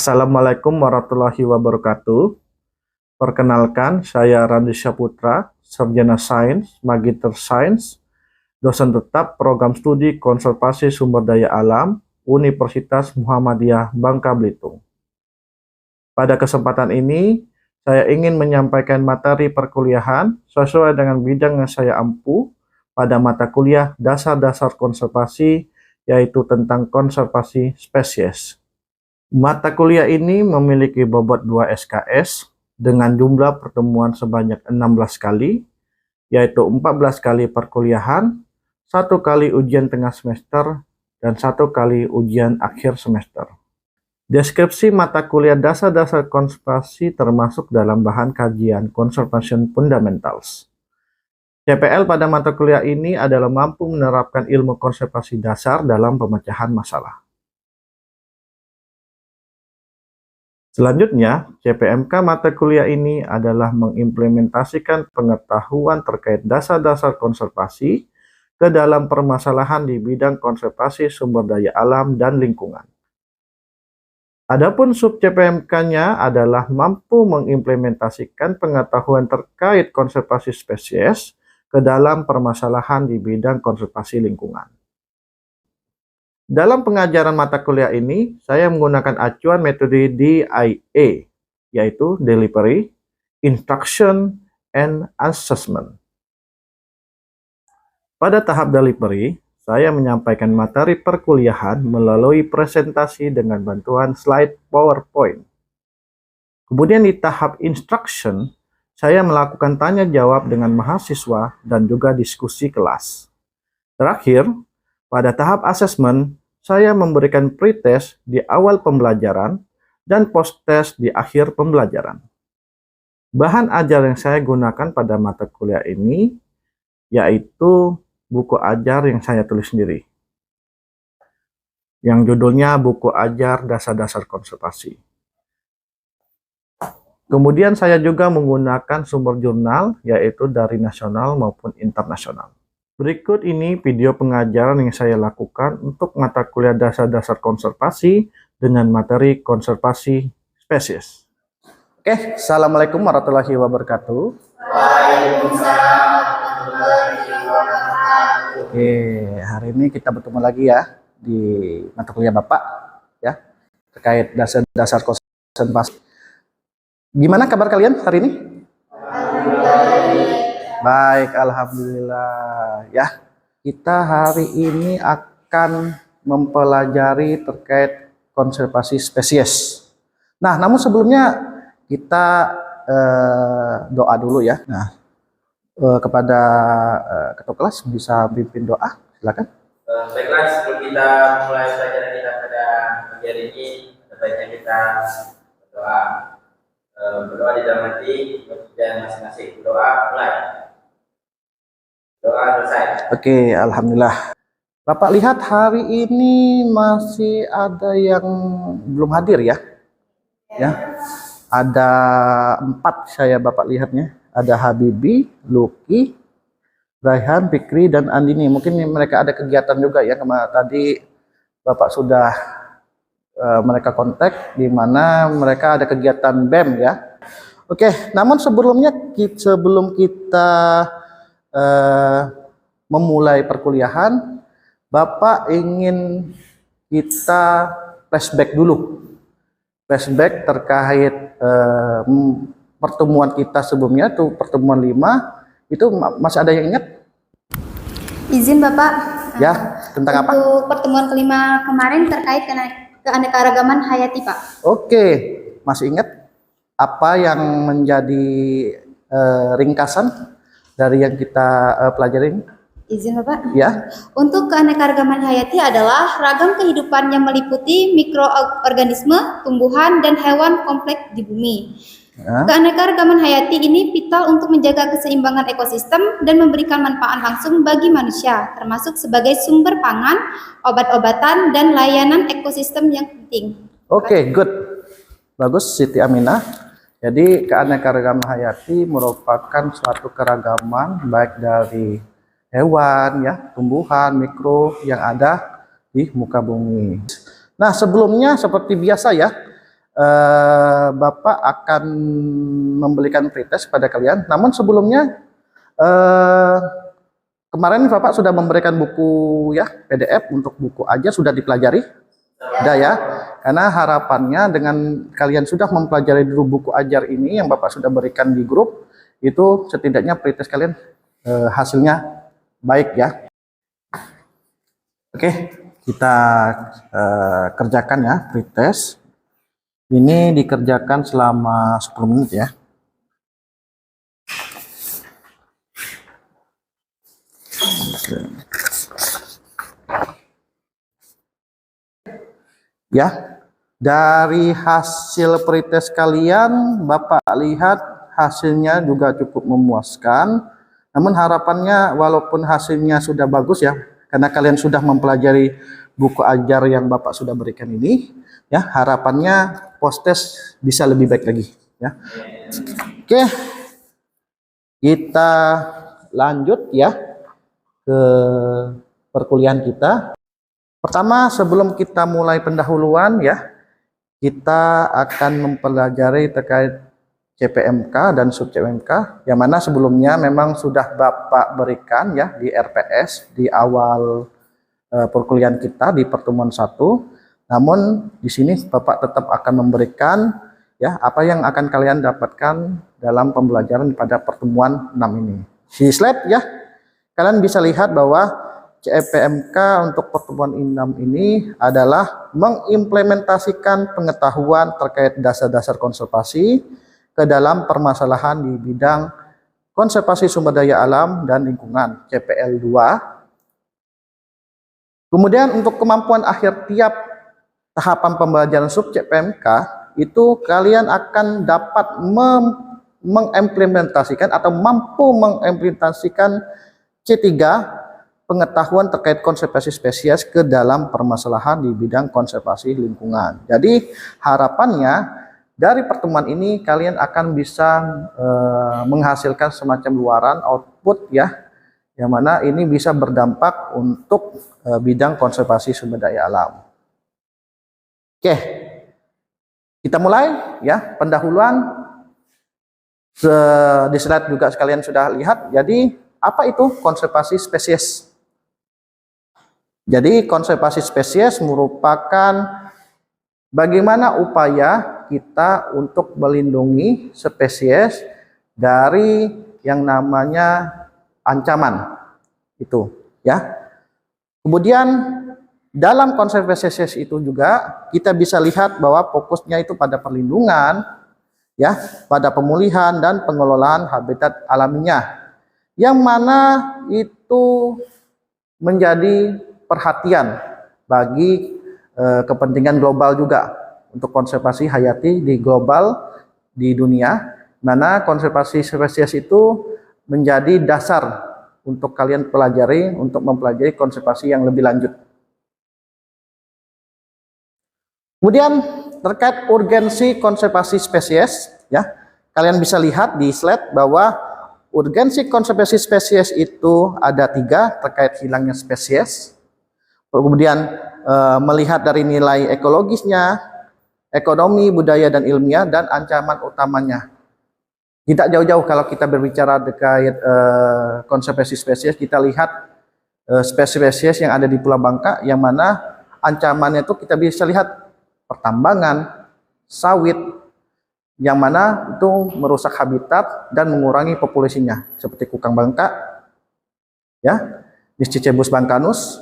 Assalamualaikum warahmatullahi wabarakatuh. Perkenalkan, saya Randy Syaputra, Sarjana Sains, Magister Sains, dosen tetap Program Studi Konservasi Sumber Daya Alam, Universitas Muhammadiyah Bangka Belitung. Pada kesempatan ini, saya ingin menyampaikan materi perkuliahan sesuai dengan bidang yang saya ampu pada mata kuliah Dasar-Dasar Konservasi, yaitu tentang konservasi spesies. Mata kuliah ini memiliki bobot 2 SKS dengan jumlah pertemuan sebanyak 16 kali, yaitu 14 kali perkuliahan, 1 kali ujian tengah semester, dan 1 kali ujian akhir semester. Deskripsi mata kuliah Dasar-Dasar Konservasi termasuk dalam bahan kajian Conservation Fundamentals. CPL pada mata kuliah ini adalah mampu menerapkan ilmu konservasi dasar dalam pemecahan masalah. Selanjutnya, CPMK mata kuliah ini adalah mengimplementasikan pengetahuan terkait dasar-dasar konservasi ke dalam permasalahan di bidang konservasi sumber daya alam dan lingkungan. Adapun sub CPMK-nya adalah mampu mengimplementasikan pengetahuan terkait konservasi spesies ke dalam permasalahan di bidang konservasi lingkungan. Dalam pengajaran mata kuliah ini, saya menggunakan acuan metode DIA, yaitu Delivery, Instruction, and Assessment. Pada tahap delivery, saya menyampaikan materi perkuliahan melalui presentasi dengan bantuan slide PowerPoint. Kemudian di tahap instruction, saya melakukan tanya jawab dengan mahasiswa dan juga diskusi kelas. Terakhir, pada tahap assessment, saya memberikan pretest di awal pembelajaran dan post-test di akhir pembelajaran. Bahan ajar yang saya gunakan pada mata kuliah ini yaitu buku ajar yang saya tulis sendiri, yang judulnya Buku Ajar Dasar-Dasar Konservasi. Kemudian saya juga menggunakan sumber jurnal yaitu dari nasional maupun internasional. Berikut ini video pengajaran yang saya lakukan untuk mata kuliah Dasar-Dasar Konservasi dengan materi konservasi spesies. Oke, Assalamualaikum warahmatullahi wabarakatuh. Waalaikumsalam warahmatullahi wabarakatuh. Oke, hari ini kita bertemu lagi ya di mata kuliah Bapak ya terkait dasar-dasar konservasi. Gimana kabar kalian hari ini? Baik, alhamdulillah ya. Kita hari ini akan mempelajari terkait konservasi spesies. Nah, namun sebelumnya kita doa dulu ya. Nah, kepada ketua kelas bisa pimpin doa, silakan. Baiklah, sebelum kita mulai pelajaran kita pada pagi hari ini, sebaiknya kita berdoa. Berdoa di dalam hati dan masing-masing berdoa mulai. Doa selesai. Oke, alhamdulillah. Bapak lihat hari ini masih ada yang belum hadir ya. Ya. Ada 4 saya Bapak lihatnya. Ada Habibi, Luki, Raihan, Fikri, dan Andini. Mungkin mereka ada kegiatan juga ya. Tadi Bapak sudah mereka kontak di mana mereka ada kegiatan BEM ya. Oke, namun sebelum kita memulai perkuliahan, Bapak ingin kita flashback dulu. Flashback terkait pertemuan kita sebelumnya, tuh pertemuan 5, itu masih ada yang ingat? Izin Bapak. Ya, tentang apa? Untuk pertemuan kelima kemarin terkait keanekaragaman hayati, Pak. Oke, masih ingat apa yang menjadi ringkasan dari yang kita pelajari? Izin Bapak. Ya. Untuk keanekaragaman hayati adalah ragam kehidupan yang meliputi mikroorganisme, tumbuhan, dan hewan kompleks di bumi. Ya. Keanekaragaman hayati ini vital untuk menjaga keseimbangan ekosistem dan memberikan manfaat langsung bagi manusia, termasuk sebagai sumber pangan, obat-obatan, dan layanan ekosistem yang penting. Oke, good. Bagus, Siti Aminah. Jadi keanekaragaman hayati merupakan suatu keragaman baik dari hewan, ya, tumbuhan, mikro yang ada di muka bumi. Nah, sebelumnya seperti biasa ya, Bapak akan memberikan pretest pada kalian. Namun sebelumnya kemarin Bapak sudah memberikan buku ya PDF untuk buku aja sudah dipelajari. Sudah ya. Karena harapannya dengan kalian sudah mempelajari dulu buku ajar ini yang Bapak sudah berikan di grup, itu setidaknya pretest kalian hasilnya baik ya. Oke, kita kerjakan ya pretest. Ini dikerjakan selama 10 menit ya. Ya, dari hasil pretest kalian, Bapak lihat hasilnya juga cukup memuaskan. Namun harapannya walaupun hasilnya sudah bagus ya, karena kalian sudah mempelajari buku ajar yang Bapak sudah berikan ini, ya harapannya post-test bisa lebih baik lagi ya. Oke, kita lanjut ya ke perkuliahan kita. Pertama, sebelum kita mulai pendahuluan ya, kita akan mempelajari terkait CPMK dan sub CPMK, yang mana sebelumnya memang sudah Bapak berikan ya di RPS di awal perkuliahan kita di pertemuan 1. Namun di sini Bapak tetap akan memberikan ya apa yang akan kalian dapatkan dalam pembelajaran pada pertemuan 6 ini. Di slide ya, kalian bisa lihat bahwa CPMK untuk pertemuan 6 ini adalah mengimplementasikan pengetahuan terkait dasar-dasar konservasi ke dalam permasalahan di bidang konservasi sumber daya alam dan lingkungan CPL 2. Kemudian untuk kemampuan akhir tiap tahapan pembelajaran sub CPMK itu kalian akan dapat mengimplementasikan atau mampu mengimplementasikan C3 pengetahuan terkait konservasi spesies ke dalam permasalahan di bidang konservasi lingkungan. Jadi harapannya dari pertemuan ini kalian akan bisa menghasilkan semacam luaran output ya, yang mana ini bisa berdampak untuk bidang konservasi sumber daya alam. Oke, kita mulai ya pendahuluan. Di slide juga sekalian sudah lihat. Jadi apa itu konservasi spesies? Jadi konservasi spesies merupakan bagaimana upaya kita untuk melindungi spesies dari yang namanya ancaman itu ya. Kemudian dalam konservasi spesies itu juga kita bisa lihat bahwa fokusnya itu pada perlindungan ya, pada pemulihan dan pengelolaan habitat alaminya, yang mana itu menjadi perhatian bagi kepentingan global juga untuk konservasi hayati di global di dunia, mana konservasi spesies itu menjadi dasar untuk kalian pelajari untuk mempelajari konservasi yang lebih lanjut. Kemudian terkait urgensi konservasi spesies ya, kalian bisa lihat di slide bahwa urgensi konservasi spesies itu ada 3 terkait hilangnya spesies. Kemudian melihat dari nilai ekologisnya, ekonomi, budaya dan ilmiah, dan ancaman utamanya. Tidak jauh-jauh kalau kita berbicara terkait konservasi spesies, kita lihat spesies yang ada di Pulau Bangka, yang mana ancamannya itu kita bisa lihat pertambangan, sawit, yang mana itu merusak habitat dan mengurangi populasinya, seperti kukang Bangka, ya, Niscicebus bancanus,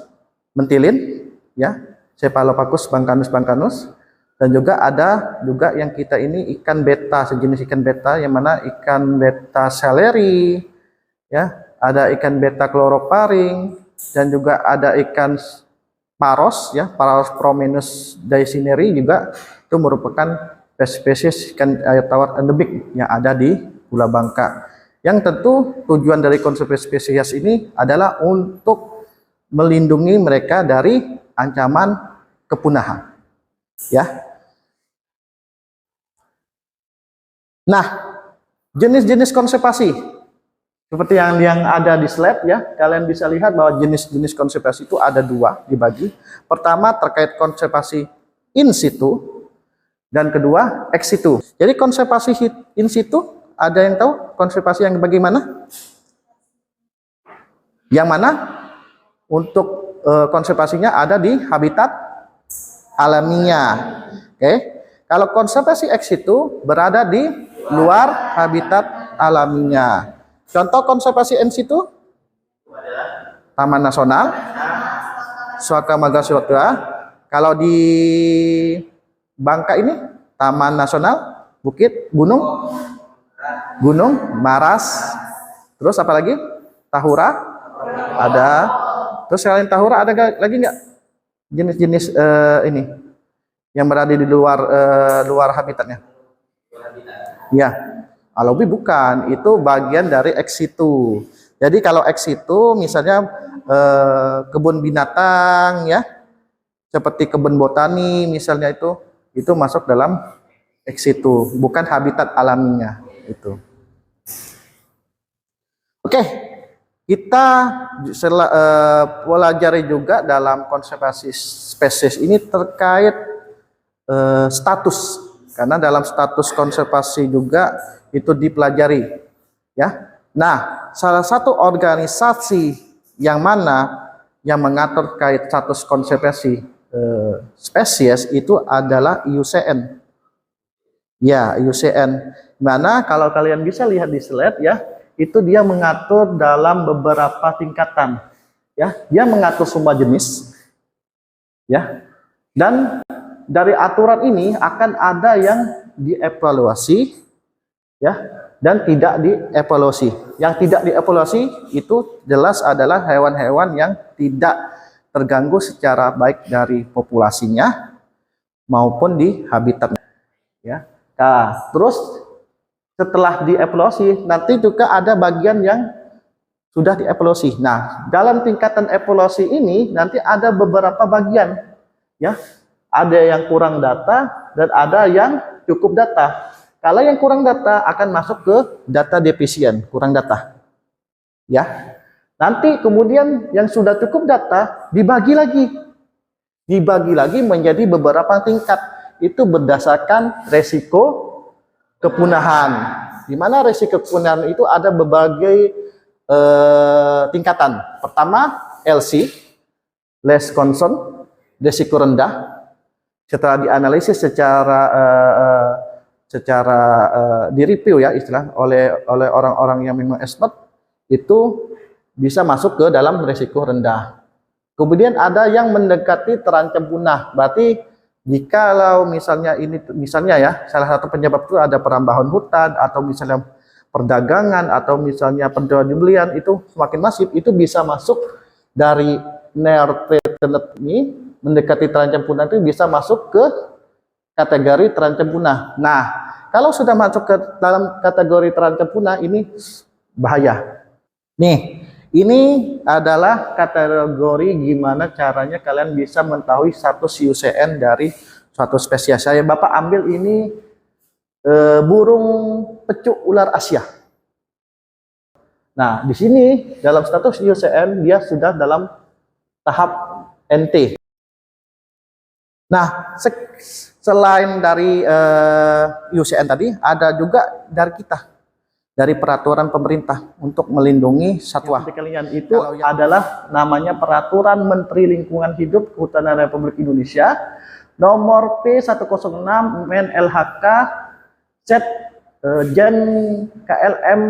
mentilin, ya, Cephalopagus bancanus, dan juga ada juga yang kita ini ikan beta, sejenis ikan beta, yang mana ikan beta seleri, ya, ada ikan beta chloroparing, dan juga ada ikan paros ya, Paros prominus daisineri juga itu merupakan spesies ikan air tawar endemik yang ada di Pulau Bangka. Yang tentu tujuan dari konservasi spesies ini adalah untuk melindungi mereka dari ancaman kepunahan. Ya. Nah, jenis-jenis konservasi seperti yang ada di slide ya, kalian bisa lihat bahwa jenis-jenis konservasi itu ada 2 dibagi. Pertama terkait konservasi in situ, dan kedua ex situ. Jadi konservasi in situ, ada yang tahu konservasi yang bagaimana? Yang mana? Untuk konservasinya ada di habitat alaminya. Oke. Kalau konservasi ex situ berada di luar habitat alaminya. Contoh konservasi in situ? Taman Nasional, Suaka Marga Satwa. Kalau di Bangka ini Taman Nasional Bukit Gunung Maras. Terus apa lagi? Tahura ada. Terus selain Tahura ada lagi nggak jenis-jenis ini yang berada di luar habitatnya? Ya, alobi bukan. Itu bagian dari ex situ. Jadi kalau ex situ misalnya kebun binatang ya, seperti kebun botani misalnya itu masuk dalam ex situ, bukan habitat alaminya itu. Oke, kita pelajari juga dalam konservasi spesies ini terkait status, karena dalam status konservasi juga itu dipelajari ya. Nah, salah satu organisasi yang mana yang mengatur terkait status konservasi spesies itu adalah IUCN. Ya, IUCN. Mana kalau kalian bisa lihat di slide ya, itu dia mengatur dalam beberapa tingkatan. Ya, dia mengatur semua jenis. Ya. Dan dari aturan ini akan ada yang dievaluasi ya, dan tidak dievaluasi. Yang tidak dievaluasi itu jelas adalah hewan-hewan yang tidak terganggu secara baik dari populasinya maupun di habitatnya. Ya. Nah, terus setelah dievaluasi nanti juga ada bagian yang sudah dievaluasi. Nah, dalam tingkatan evaluasi ini nanti ada beberapa bagian, ya. Ada yang kurang data dan ada yang cukup data. Kalau yang kurang data akan masuk ke data defisien, kurang data. Ya. Nanti kemudian yang sudah cukup data dibagi lagi. Dibagi lagi menjadi beberapa tingkat. Itu berdasarkan resiko kepunahan. Di mana resiko kepunahan itu ada berbagai tingkatan. Pertama, LC, less concern, resiko rendah. Setelah dianalisis secara direview ya istilah oleh orang-orang yang memang expert, itu bisa masuk ke dalam resiko rendah. Kemudian ada yang mendekati terancam punah. Berarti jikalau misalnya ya salah satu penyebab itu ada perambahan hutan atau misalnya perdagangan atau misalnya perjualbelian itu semakin masif, itu bisa masuk dari near threatened ini mendekati terancam punah, itu bisa masuk ke kategori terancam punah. Nah, kalau sudah masuk ke dalam kategori terancam punah ini bahaya. Nih, ini adalah kategori gimana caranya kalian bisa mengetahui status IUCN dari suatu spesies. Saya Bapak ambil ini burung pecuk ular Asia. Nah, di sini dalam status IUCN dia sudah dalam tahap NT. Nah, selain dari IUCN tadi, ada juga dari kita, dari peraturan pemerintah untuk melindungi satwa. Kalian itu adalah namanya Peraturan Menteri Lingkungan Hidup Kehutanan Republik Indonesia nomor P106 Men LHK Set Jen KLM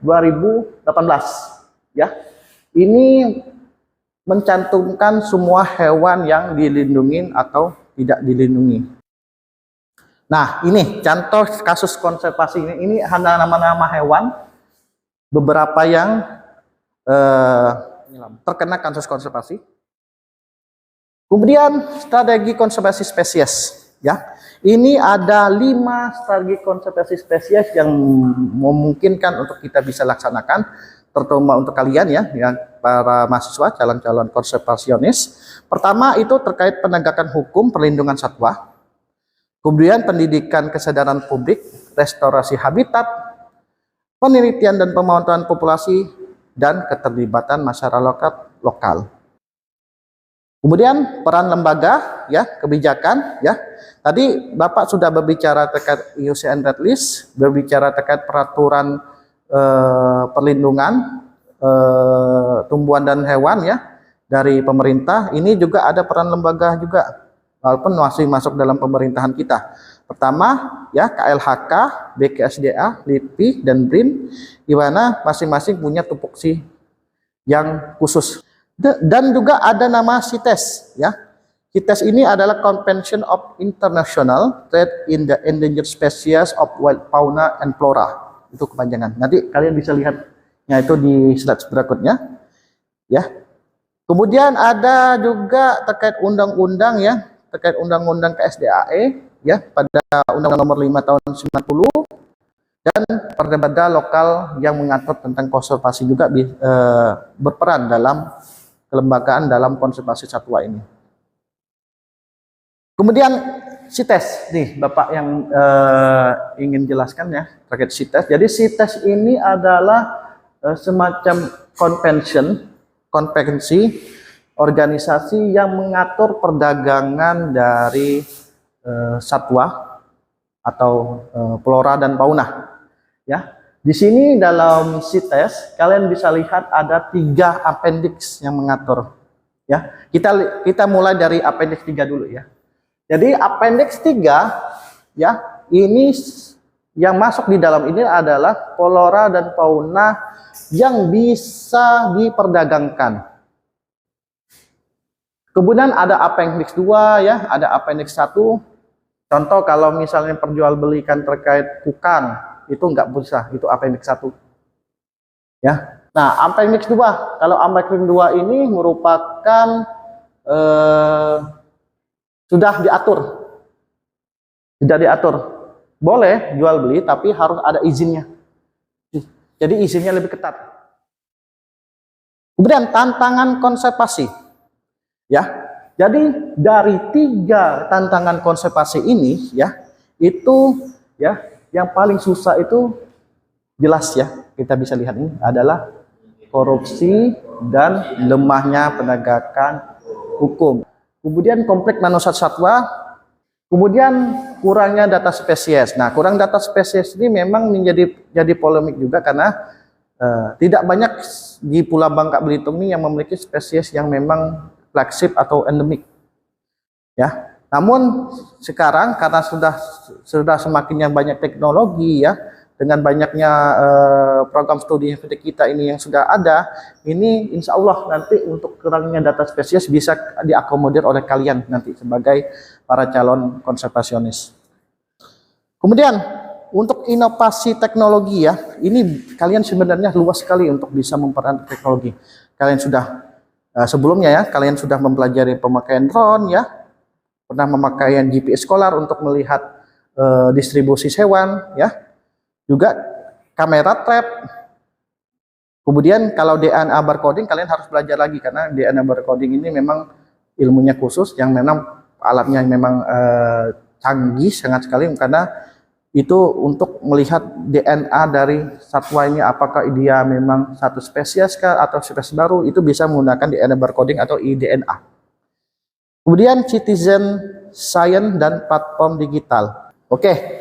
2018 ya. Ini mencantumkan semua hewan yang dilindungi atau tidak dilindungi. Nah, ini contoh kasus konservasi ini nama-nama hewan beberapa yang terkena kasus konservasi. Kemudian strategi konservasi spesies ya. Ini ada 5 strategi konservasi spesies yang memungkinkan untuk kita bisa laksanakan, terutama untuk kalian ya, yang para mahasiswa calon-calon konservasionis. Pertama itu terkait penegakan hukum perlindungan satwa. Kemudian pendidikan kesadaran publik, restorasi habitat, penelitian dan pemantauan populasi, dan keterlibatan masyarakat lokal. Kemudian peran lembaga, ya, kebijakan, ya. Tadi Bapak sudah berbicara terkait IUCN Red List, berbicara terkait peraturan perlindungan tumbuhan dan hewan, ya, dari pemerintah. Ini juga ada peran lembaga juga, walaupun masih masuk dalam pemerintahan kita. Pertama, ya, KLHK, BKSDA, LIPI, dan BRIN, di mana masing-masing punya tupoksi yang khusus. Dan juga ada nama CITES, ya. CITES ini adalah Convention of International Trade in the Endangered Species of Wild Fauna and Flora. Itu kepanjangan. Nanti kalian bisa lihatnya itu di slide berikutnya, ya. Kemudian ada juga terkait undang-undang, ya, terkait undang-undang KSDAE, ya, pada Undang-Undang Nomor 5 Tahun 90, dan perda lokal yang mengatur tentang konservasi juga berperan dalam kelembagaan dalam konservasi satwa ini. Kemudian CITES, nih Bapak yang ingin jelaskan, ya, terkait CITES. Jadi CITES ini adalah semacam konvensi organisasi yang mengatur perdagangan dari satwa atau flora dan fauna, ya. Di sini dalam CITES kalian bisa lihat ada 3 appendix yang mengatur, ya. Kita mulai dari appendix 3 dulu, ya. Jadi appendix 3, ya, ini yang masuk di dalam ini adalah flora dan fauna yang bisa diperdagangkan. Kemudian ada appendix 2, ya, ada appendix 1. Contoh kalau misalnya perjualbelikan terkait kukan, itu nggak bisa, itu appendix 1. Ya. Nah, appendix 2, kalau appendix 2 ini merupakan sudah diatur. Sudah diatur. Boleh jual beli tapi harus ada izinnya. Jadi izinnya lebih ketat. Kemudian tantangan konservasi. Ya. Jadi dari 3 tantangan konservasi ini, ya, itu, ya, yang paling susah itu jelas, ya, kita bisa lihat ini adalah korupsi dan lemahnya penegakan hukum. Kemudian konflik manusia satwa, kemudian kurangnya data spesies. Nah, kurang data spesies ini memang jadi polemik juga karena tidak banyak di Pulau Bangka Belitung ini yang memiliki spesies yang memang flagship atau endemik, ya. Namun sekarang karena sudah semakinnya banyak teknologi, ya, dengan banyaknya program studi kita ini yang sudah ada, ini insya Allah nanti untuk kurangnya data spesies bisa diakomodir oleh kalian nanti sebagai para calon konservasionis. Kemudian untuk inovasi teknologi, ya, ini kalian sebenarnya luas sekali untuk bisa memperankan teknologi. Kalian sudah sebelumnya, ya, kalian sudah mempelajari pemakaian drone, ya, pernah memakaian GPS Scholar untuk melihat distribusi hewan, ya, juga kamera trap. Kemudian kalau DNA barcoding kalian harus belajar lagi karena DNA barcoding ini memang ilmunya khusus yang memang alatnya memang canggih sangat sekali karena itu untuk melihat DNA dari satwa ini apakah dia memang satu spesies kah atau spesies baru, itu bisa menggunakan DNA barcoding atau eDNA. Kemudian citizen science dan platform digital. Oke.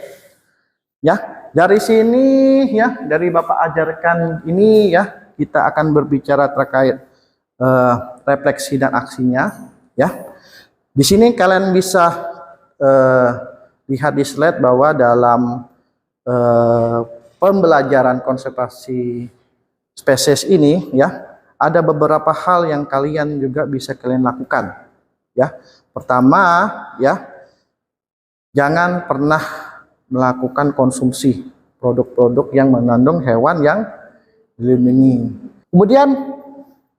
Ya. Dari sini, ya, dari Bapak ajarkan ini, ya, kita akan berbicara terkait refleksi dan aksinya, ya. Di sini kalian bisa lihat di slide bahwa dalam pembelajaran konservasi spesies ini, ya, ada beberapa hal yang kalian juga bisa kalian lakukan, ya. Pertama, ya, jangan pernah melakukan konsumsi produk-produk yang mengandung hewan yang dilindungi. Kemudian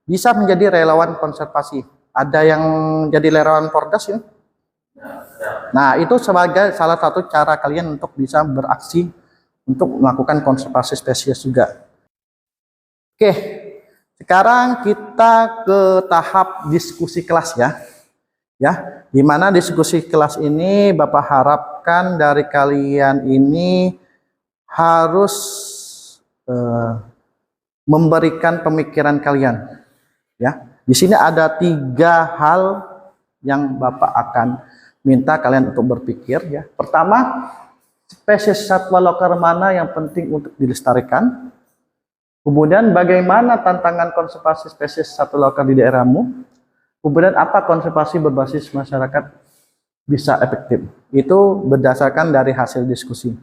bisa menjadi relawan konservasi. Ada yang jadi relawan Pordas, ya? Nah, itu sebagai salah satu cara kalian untuk bisa beraksi untuk melakukan konservasi spesies juga. Oke, sekarang kita ke tahap diskusi kelas, ya. Ya, di mana diskusi kelas ini Bapak harapkan dari kalian ini harus memberikan pemikiran kalian, ya. Di sini ada 3 hal yang Bapak akan minta kalian untuk berpikir ya. Pertama, spesies satwa lokal mana yang penting untuk dilestarikan? Kemudian bagaimana tantangan konservasi spesies satwa lokal di daerahmu? Kemudian apa konservasi berbasis masyarakat bisa efektif? Itu berdasarkan dari hasil diskusi.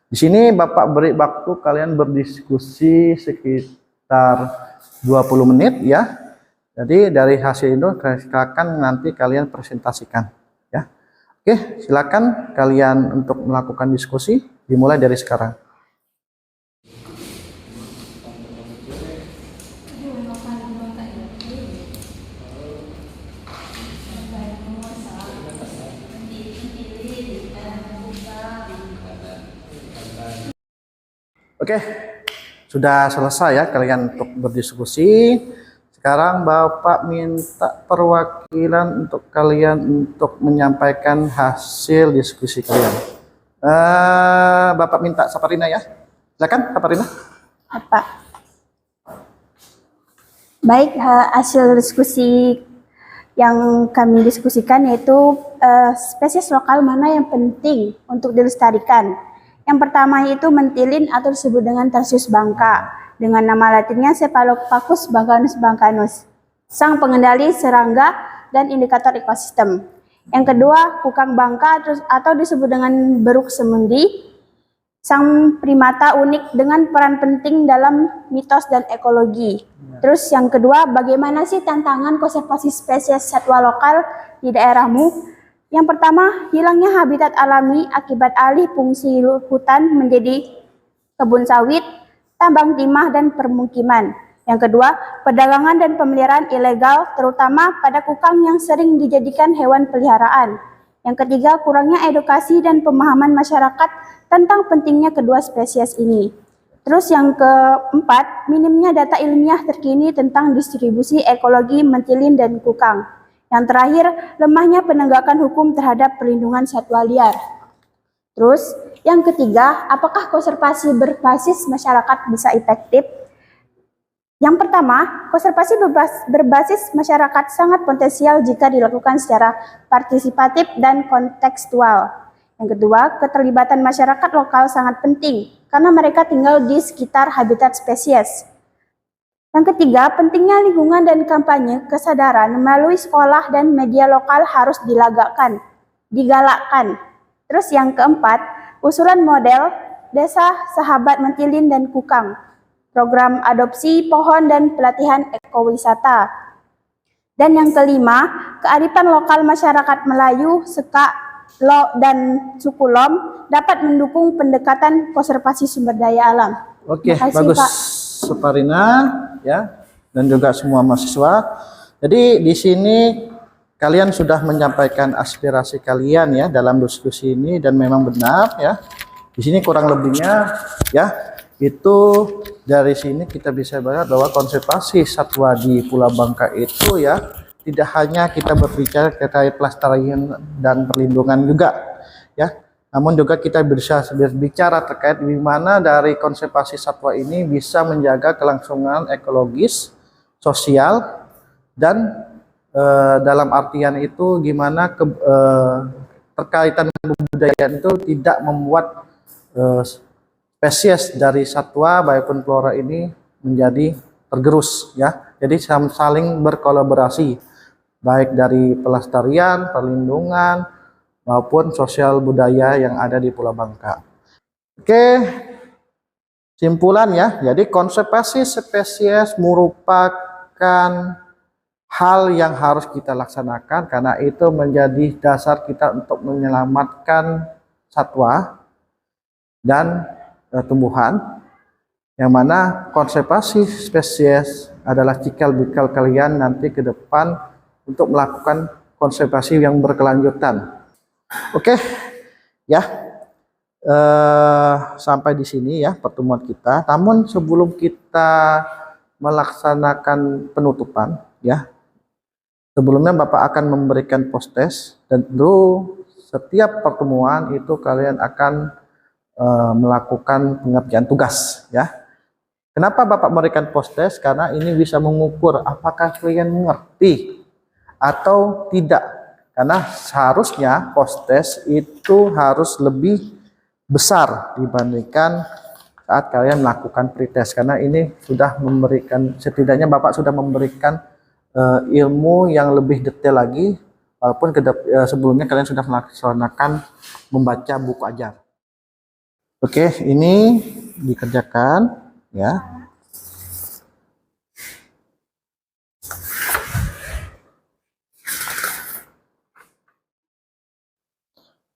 Di sini Bapak beri waktu kalian berdiskusi sekitar 20 menit ya. Jadi dari hasil itu silakan nanti kalian presentasikan ya. Oke, silakan kalian untuk melakukan diskusi dimulai dari sekarang. Oke, sudah selesai ya kalian untuk berdiskusi. Sekarang Bapak minta perwakilan untuk kalian untuk menyampaikan hasil diskusi kalian. Bapak minta Saparina ya. Silakan Saparina. Apa? Baik, hasil diskusi yang kami diskusikan yaitu spesies lokal mana yang penting untuk dilestarikan. Yang pertama itu mentilin atau disebut dengan Tarsius bangka, dengan nama latinnya Cephalopagus bangcanus bangcanus, sang pengendali serangga dan indikator ekosistem. Yang kedua, kukang bangka atau disebut dengan beruk semendi, sang primata unik dengan peran penting dalam mitos dan ekologi. Terus yang kedua, bagaimana sih tantangan konservasi spesies satwa lokal di daerahmu? Yang pertama, hilangnya habitat alami akibat alih fungsi hutan menjadi kebun sawit, tambang timah, dan permukiman. Yang kedua, perdagangan dan pemeliharaan ilegal, terutama pada kukang yang sering dijadikan hewan peliharaan. Yang ketiga, kurangnya edukasi dan pemahaman masyarakat tentang pentingnya kedua spesies ini. Terus yang keempat, minimnya data ilmiah terkini tentang distribusi ekologi mentilin dan kukang. Yang terakhir, lemahnya penegakan hukum terhadap perlindungan satwa liar. Terus, yang ketiga, apakah konservasi berbasis masyarakat bisa efektif? Yang pertama, konservasi berbasis masyarakat sangat potensial jika dilakukan secara partisipatif dan kontekstual. Yang kedua, keterlibatan masyarakat lokal sangat penting karena mereka tinggal di sekitar habitat spesies. Yang ketiga, pentingnya lingkungan dan kampanye kesadaran melalui sekolah dan media lokal harus digalakkan. Terus yang keempat, usulan model desa sahabat mentilin dan kukang, program adopsi pohon dan pelatihan ekowisata. Dan yang kelima, kearifan lokal masyarakat Melayu, Seka, Lo, dan suku Lom dapat mendukung pendekatan konservasi sumber daya alam. Oke, Makasih, bagus Pak. Saparina ya, dan juga semua mahasiswa. Jadi di sini kalian sudah menyampaikan aspirasi kalian ya dalam diskusi ini dan memang benar ya. Di sini kurang lebihnya ya itu dari sini kita bisa melihat bahwa konservasi satwa di Pulau Bangka itu ya tidak hanya kita berbicara terkait pelestarian dan perlindungan juga ya. Namun juga kita bisa berbicara terkait di mana dari konservasi satwa ini bisa menjaga kelangsungan ekologis, sosial, dan dalam artian itu gimana terkaitan kebudayaan itu tidak membuat spesies dari satwa maupun flora ini menjadi tergerus ya. Jadi saling berkolaborasi baik dari pelestarian, perlindungan, maupun sosial budaya yang ada di Pulau Bangka. Oke, simpulan ya. Jadi konservasi spesies merupakan hal yang harus kita laksanakan karena itu menjadi dasar kita untuk menyelamatkan satwa dan tumbuhan. Yang mana konservasi spesies adalah cikal bakal kalian nanti ke depan untuk melakukan konservasi yang berkelanjutan. Oke, ya, sampai di sini ya pertemuan kita. Namun sebelum kita melaksanakan penutupan, ya, sebelumnya Bapak akan memberikan post-test dan tentu setiap pertemuan itu kalian akan melakukan pengerjaan tugas, ya. Kenapa Bapak memberikan post-test? Karena ini bisa mengukur apakah kalian mengerti atau tidak. Karena seharusnya post test itu harus lebih besar dibandingkan saat kalian melakukan pretest, karena ini sudah memberikan, setidaknya Bapak sudah memberikan ilmu yang lebih detail lagi, walaupun sebelumnya kalian sudah melaksanakan membaca buku ajar. Oke, ini dikerjakan ya.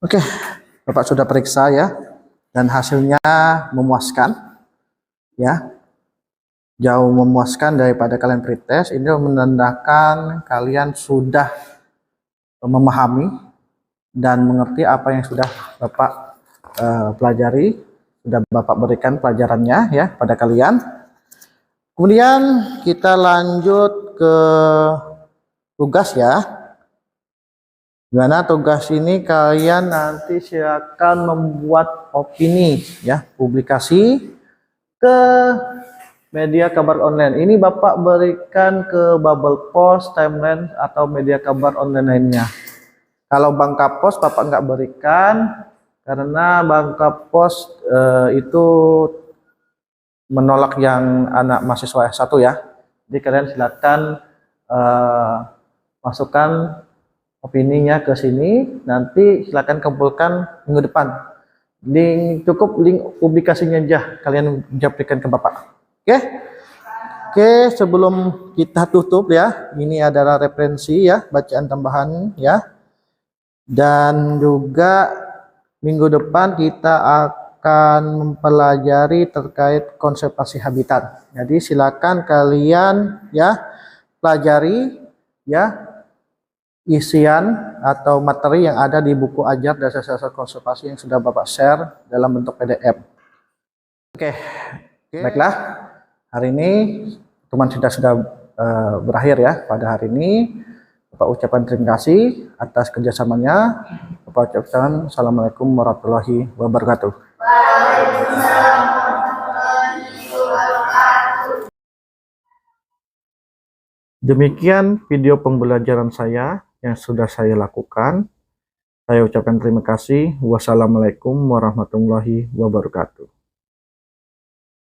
Oke, Bapak sudah periksa ya, dan hasilnya memuaskan ya, jauh memuaskan daripada kalian pretest. Ini menandakan kalian sudah memahami dan mengerti apa yang sudah Bapak pelajari, sudah Bapak berikan pelajarannya ya pada kalian. Kemudian kita lanjut ke tugas ya. Dimana tugas ini kalian nanti silakan membuat opini ya, publikasi ke media kabar online. Ini Bapak berikan ke Bubble Post, Timeline, atau media kabar online lainnya. Kalau Bangka Post Bapak nggak berikan, karena Bangka Post itu menolak yang anak mahasiswa S1 ya. Jadi kalian silakan masukkan opininya ke sini, nanti silakan kumpulkan minggu depan. Cukup link publikasinya aja kalian berikan ke Bapak. Oke, sebelum kita tutup ya, ini adalah referensi ya, bacaan tambahan ya. Dan juga minggu depan kita akan mempelajari terkait konservasi habitat. Jadi silakan kalian ya pelajari ya isian atau materi yang ada di buku ajar dasar-dasar konservasi yang sudah Bapak share dalam bentuk PDF. Oke. Baiklah, hari ini teman sudah berakhir ya pada hari ini. Bapak ucapkan terima kasih atas kerjasamanya. Bapak ucapkan Assalamualaikum warahmatullahi wabarakatuh. Demikian video pembelajaran saya yang sudah saya lakukan. Saya ucapkan terima kasih. Wassalamualaikum warahmatullahi wabarakatuh.